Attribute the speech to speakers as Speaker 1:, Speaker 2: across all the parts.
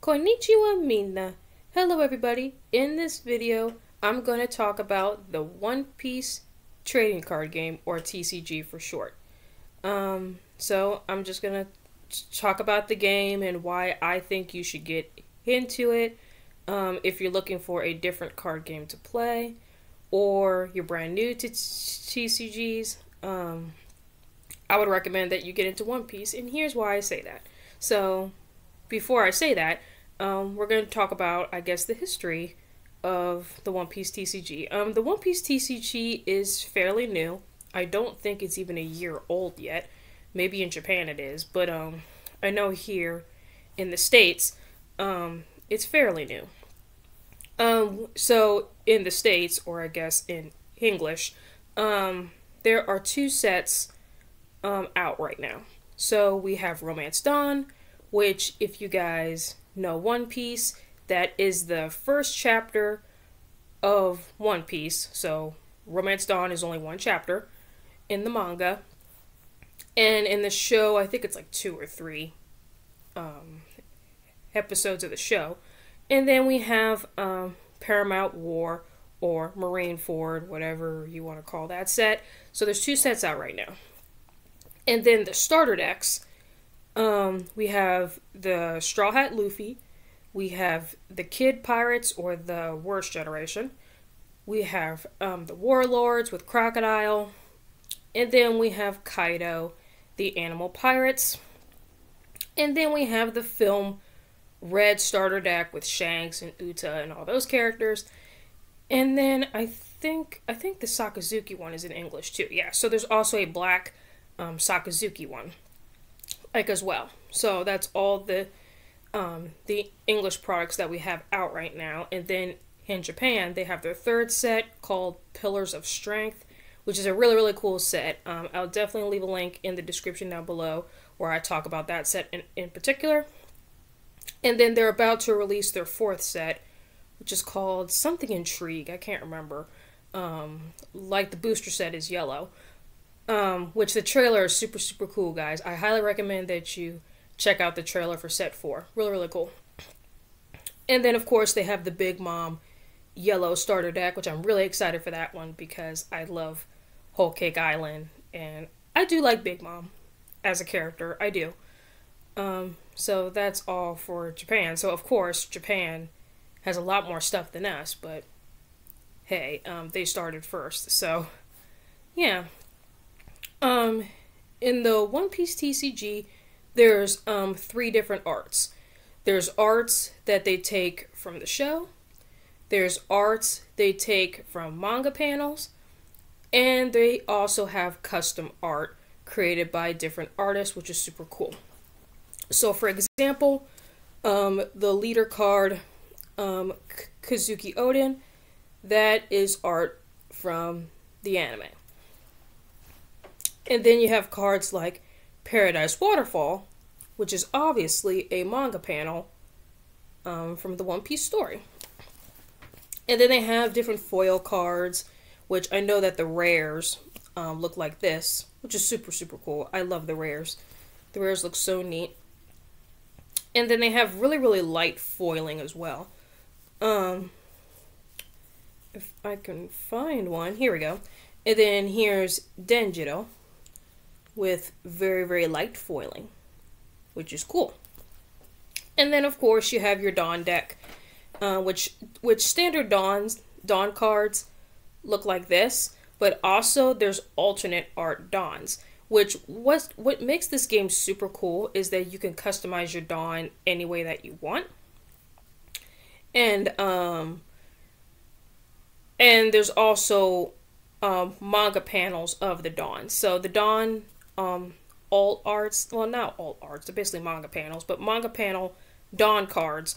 Speaker 1: Konnichiwa minna. Hello everybody. In this video, I'm going to talk about the One Piece trading card game, or TCG for short. So I'm just going to talk about the game and why I think you should get into it. If you're looking for a different card game to play, or you're brand new to TCGs, I would recommend that you get into One Piece, and here's why I say that. So, before I say that, we're going to talk about, I guess, the history of the One Piece TCG. The One Piece TCG is fairly new. I don't think it's even a year old yet. Maybe in Japan it is, but I know here in the States, it's fairly new. So in the States, or I guess in English, there are two sets out right now. So we have Romance Dawn, which, if you guys know One Piece, that is the first chapter of One Piece. So Romance Dawn is only one chapter in the manga, and in the show, I think it's like 2 or 3 episodes of the show. And then we have Paramount War, or Marineford, whatever you want to call that set. So there's 2 sets out right now. And then the starter decks, we have the Straw Hat Luffy, we have the Kid Pirates, or the Worst Generation, we have the Warlords with Crocodile, and then we have Kaido, the Animal Pirates, and then we have the film Red starter deck with Shanks and Uta and all those characters. And then I think the Sakazuki one is in English too. Yeah, so there's also a black Sakazuki one, like, as well. So that's all the English products that we have out right now. And then in Japan, they have their 3rd set called Pillars of Strength, which is a really, really cool set. I'll definitely leave a link in the description down below where I talk about that set in particular. And then they're about to release their 4th set, which is called something Intrigue. I can't remember. Like the booster set is yellow. Which the trailer is super, super cool, guys. I highly recommend that you check out the trailer for set 4. Really, really cool. And then, of course, they have the Big Mom yellow starter deck, which I'm really excited for that one because I love Whole Cake Island, and I do like Big Mom as a character. I do. So that's all for Japan. So, of course, Japan has a lot more stuff than us, but hey, they started first. So, yeah. In the One Piece TCG, there's 3 different arts. There's arts that they take from the show, there's arts they take from manga panels, and they also have custom art created by different artists, which is super cool. So, for example, the leader card, Kazuki Odin, that is art from the anime. And then you have cards like Paradise Waterfall, which is obviously a manga panel from the One Piece story. And then they have different foil cards, which I know that the rares look like this, which is super, super cool. I love the rares. The rares look so neat. And then they have really, really light foiling as well. If I can find one, here we go. And then here's Denjiro with very, very light foiling, which is cool. And then, of course, you have your Dawn deck, which standard Dawn cards look like this, but also there's alternate art Dawns, which what makes this game super cool is that you can customize your Dawn any way that you want. And there's also manga panels of the Dawn. So the Dawn alt arts, well, not alt arts, they're basically manga panels, but manga panel Dawn cards,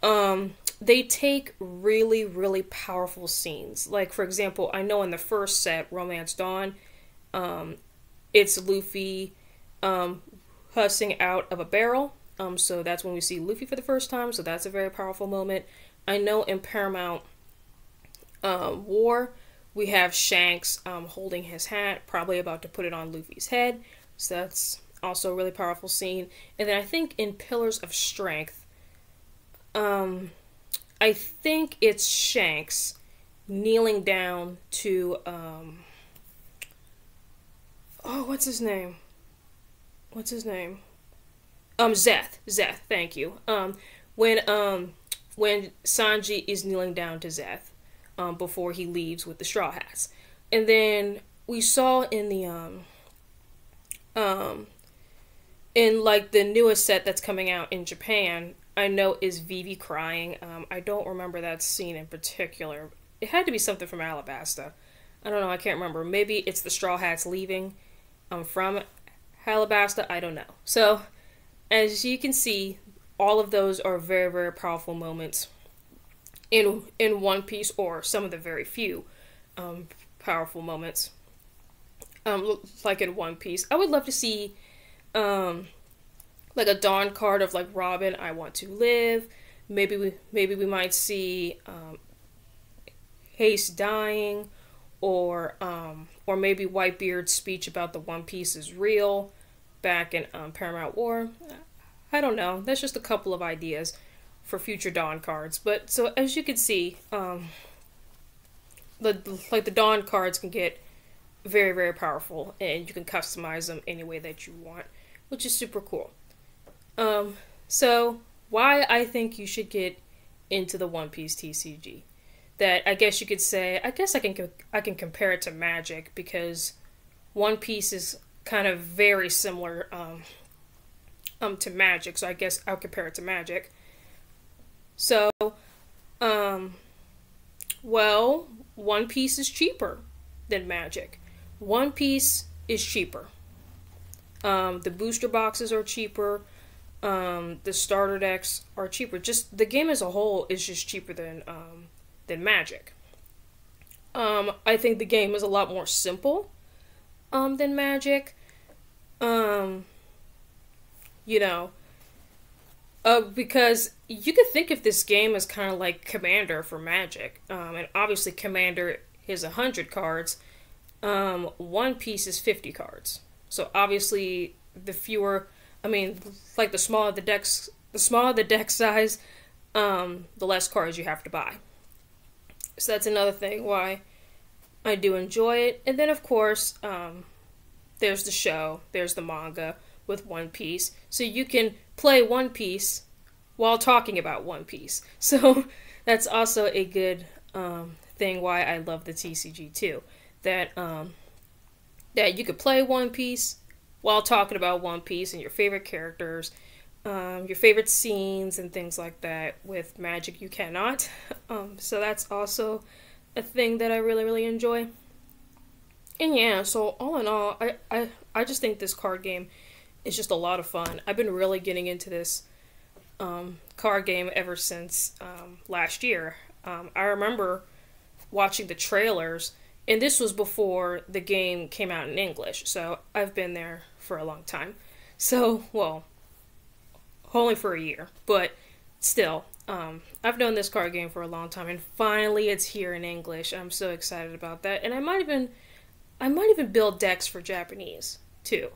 Speaker 1: they take really, really powerful scenes. Like, for example, I know in the first set, Romance Dawn, it's Luffy hussing out of a barrel. So that's when we see Luffy for the first time, so that's a very powerful moment. I know in Paramount War, we have Shanks holding his hat, probably about to put it on Luffy's head. So that's also a really powerful scene. And then I think in Pillars of Strength, I think it's Shanks kneeling down to oh, what's his name? What's his name? Zeth. Zeth, thank you. When Sanji is kneeling down to Zeth, before he leaves with the Straw Hats. And then we saw in the in like the newest set that's coming out in Japan, I know is Vivi crying. I don't remember that scene in particular. It had to be something from Alabasta. I don't know, I can't remember. Maybe it's the Straw Hats leaving from Alabasta, I don't know. So, as you can see, all of those are very, very powerful moments in One Piece, or some of the very few powerful moments like in One Piece. I would love to see like a Dawn card of like Robin, I want to live. Maybe we might see Haste dying, or maybe Whitebeard's speech about the One Piece is real back in Paramount War. I don't know. That's just a couple of ideas for future Dawn cards. But so as you can see, the Dawn cards can get very, very powerful, and you can customize them any way that you want, which is super cool. So why I think you should get into the One Piece TCG. That I guess you could say, I guess I can compare it to Magic, because One Piece is kind of very similar to Magic, so I guess I'll compare it to Magic. So, well, One Piece is cheaper than Magic. One Piece is cheaper. The booster boxes are cheaper. The starter decks are cheaper. Just the game as a whole is just cheaper than Magic. I think the game is a lot more simple than Magic. You know, because you could think of this game as kind of like Commander for Magic. And obviously Commander is 100 cards. One Piece is 50 cards. So obviously the fewer, I mean, like the smaller the deck size, the less cards you have to buy. So that's another thing why I do enjoy it. And then of course, there's the show, there's the manga with One Piece. So you can play One Piece while talking about One Piece. So that's also a good thing why I love the TCG too. That you could play One Piece while talking about One Piece and your favorite characters, your favorite scenes and things like that. With Magic you cannot. So that's also a thing that I really, really enjoy. And yeah, so all in all, I just think this card game is just a lot of fun. I've been really getting into this card game ever since last year. I remember watching the trailers, and this was before the game came out in English, so I've been there for a long time. So, well, only for a year, but still, I've known this card game for a long time, and finally it's here in English. I'm so excited about that, and I might even build decks for Japanese too.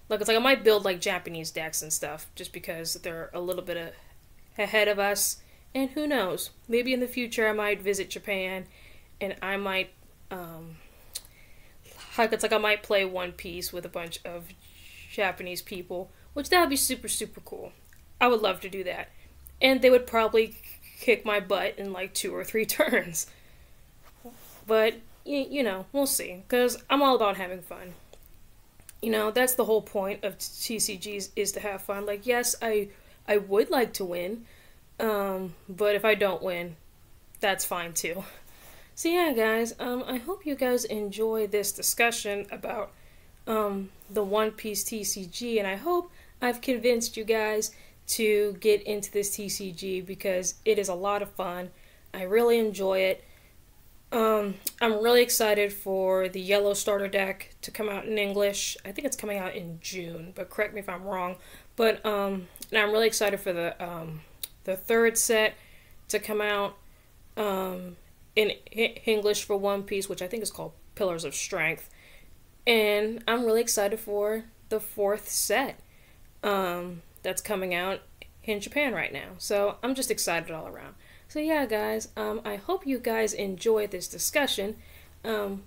Speaker 1: Like, it's like I might build like Japanese decks and stuff just because they're a little bit ahead of us. And who knows? Maybe in the future I might visit Japan and I might it's like I might play One Piece with a bunch of Japanese people, which that would be super, super cool. I would love to do that. And they would probably kick my butt in like 2 or 3 turns. But you know, we'll see, because I'm all about having fun. You know, that's the whole point of TCGs, is to have fun. Like, yes, I would like to win, but if I don't win, that's fine too. So yeah, guys, I hope you guys enjoy this discussion about the One Piece TCG, and I hope I've convinced you guys to get into this TCG, because it is a lot of fun. I really enjoy it. I'm really excited for the yellow starter deck to come out in English. I think it's coming out in June, but correct me if I'm wrong. But and I'm really excited for the third set to come out in English for One Piece, which I think is called Pillars of Strength. And I'm really excited for the 4th set that's coming out in Japan right now. So I'm just excited all around. So yeah, guys, I hope you guys enjoyed this discussion.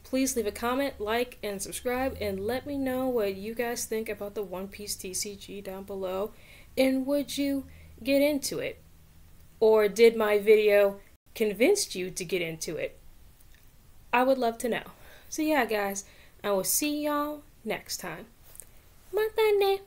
Speaker 1: Please leave a comment, like, and subscribe, and let me know what you guys think about the One Piece TCG down below. And would you get into it? Or did my video convince you to get into it? I would love to know. So yeah, guys, I will see y'all next time. Matane!